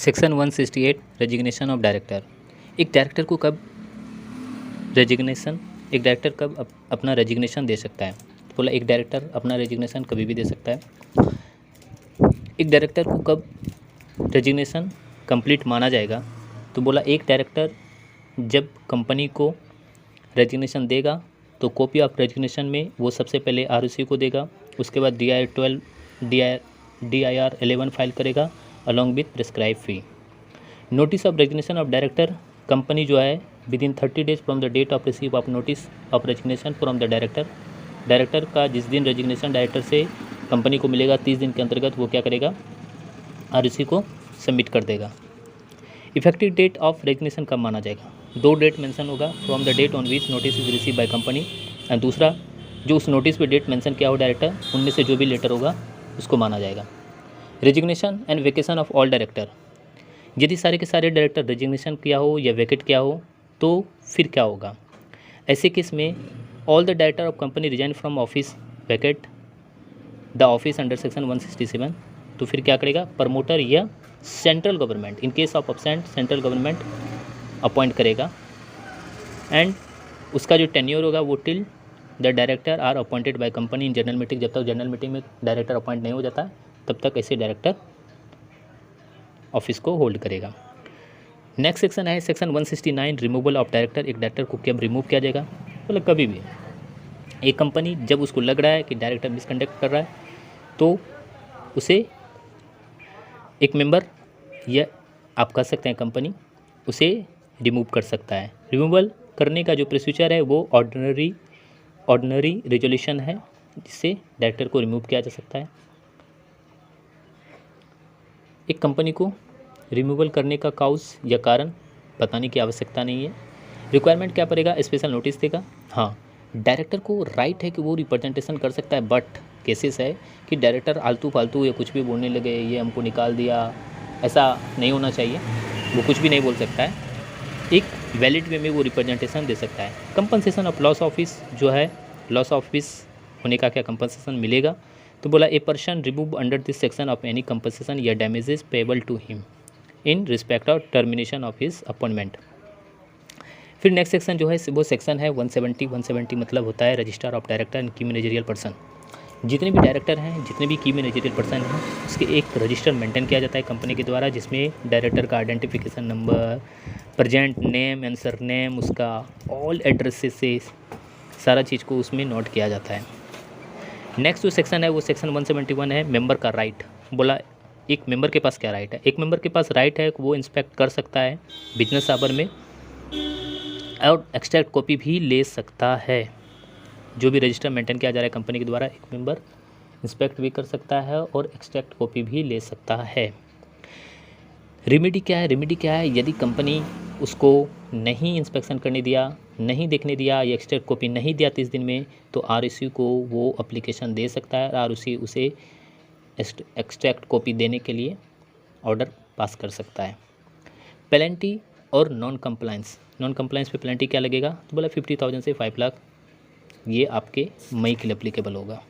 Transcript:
Section 168 resignation of director. एक director को कब एक डायरेक्टर कब अपना रेजिग्नेशन दे सकता है? तो बोला एक डायरेक्टर अपना रेजिग्नेशन कभी भी दे सकता है। एक डायरेक्टर को कब रेजिग्नेशन कंप्लीट माना जाएगा? तो बोला एक डायरेक्टर जब कंपनी को रेजिग्नेशन देगा तो कॉपी ऑफ रेजिग्नेशन में वो सबसे पहले आरओसी को देगा, उसके बाद DIR 11 फाइल करेगा along with prescribe fee. Notice of resignation of director, company जो है within 30 days from the date of receive of notice of resignation from the director का जिस दिन रेजिग्नेशन डायरेक्टर से कंपनी को मिलेगा 30 दिन के अंतर्गत वो क्या करेगा, आरओसी को सबमिट कर देगा। इफेक्टिव डेट ऑफ रेजिग्नेशन कब माना जाएगा? 2 डेट मेंशन होगा, from the date on which notice is receive by company, and दूसरा जो उस नोटिस पे डेट मेंशन किया हो डायरेक्टर, उनमें से जो भी लेटर होगा उसको माना जाएगा। Resignation and vacation of all director, यदि सारे के सारे डायरेक्टर रेजिग्नेशन किया हो या वैकेट किया हो तो फिर क्या होगा? ऐसे केस में all the director of company resign from office vacate the office under section 167, तो फिर क्या करेगा? प्रमोटर या central government, in case of absent central government appoint करेगा, एंड उसका जो टेन्योर होगा वो till the director are appointed by company in general meeting, जब तक जनरल मीटिंग में डायरेक्टर अपॉइंट नहीं हो जाता तब तक ऐसे डायरेक्टर ऑफिस को होल्ड करेगा। नेक्स्ट सेक्शन है सेक्शन 169 रिमूवल ऑफ डायरेक्टर। एक डायरेक्टर को कब रिमूव किया जाएगा? मतलब कभी भी एक कंपनी जब उसको लग रहा है कि डायरेक्टर मिसकंडक्ट कर रहा है तो उसे एक मेंबर या आप कह सकते हैं कंपनी उसे रिमूव कर सकता है। रिमूवल करने का जो प्रोसीजर है वो ऑर्डिनरी रेजोल्यूशन है जिससे डायरेक्टर को रिमूव किया जा सकता है। एक कंपनी को रिमूवल करने का काउज या कारण बताने की आवश्यकता नहीं है। रिक्वायरमेंट क्या पड़ेगा? स्पेशल नोटिस देगा। हाँ, डायरेक्टर को राइट है कि वो रिप्रेजेंटेशन कर सकता है, बट केसेस है कि डायरेक्टर आलतू फालतू या कुछ भी बोलने लगे, ये हमको निकाल दिया, ऐसा नहीं होना चाहिए। वो कुछ भी नहीं बोल सकता है, एक वैलिड वे में वो रिप्रेजेंटेशन दे सकता है। कंपनसेशन ऑफ लॉस ऑफिस जो है, लॉस ऑफिस होने का क्या कंपनसेशन मिलेगा? तो बोला a person remove under this section of any compensation या damages payable to him in respect of termination of his appointment. फिर नेक्स्ट सेक्शन जो है वो सेक्शन है 170 मतलब होता है रजिस्टर ऑफ डायरेक्टर एंड की मैनेजरियल पर्सन। जितने भी डायरेक्टर हैं, जितने भी की मैनेजरियल पर्सन हैं, उसके एक रजिस्टर मेंटेन किया जाता है कंपनी के द्वारा, जिसमें डायरेक्टर का identification number, present name and surname, उसका ऑल एड्रेसेस से सारा चीज़ को उसमें नोट किया जाता है। नेक्स्ट जो सेक्शन है वो सेक्शन 171 है मेंबर का राइट। बोला एक मेंबर के पास क्या राइट है? एक मेंबर के पास राइट है कि वो इंस्पेक्ट कर सकता है बिजनेस आवर में और एक्सट्रैक्ट कॉपी भी ले सकता है। जो भी रजिस्टर मेंटेन किया जा रहा है कंपनी के द्वारा, एक मेंबर इंस्पेक्ट भी कर सकता है और एक्सट्रैक्ट कॉपी भी ले सकता है। रेमेडी क्या है? रेमेडी क्या है? यदि कंपनी उसको नहीं इंस्पेक्शन करने दिया, नहीं देखने दिया या एक्सट्रैक्ट कॉपी नहीं दिया 30 दिन में, तो आरओसी को वो एप्लीकेशन दे सकता है और आरओसी उसे एक्सट्रैक्ट कॉपी देने के लिए ऑर्डर पास कर सकता है। पेनल्टी और नॉन कंप्लाइंस पे पेनल्टी क्या लगेगा? तो बोला 50,000 से 5 लाख, ये आपके मई के लिए एप्लीकेबल होगा।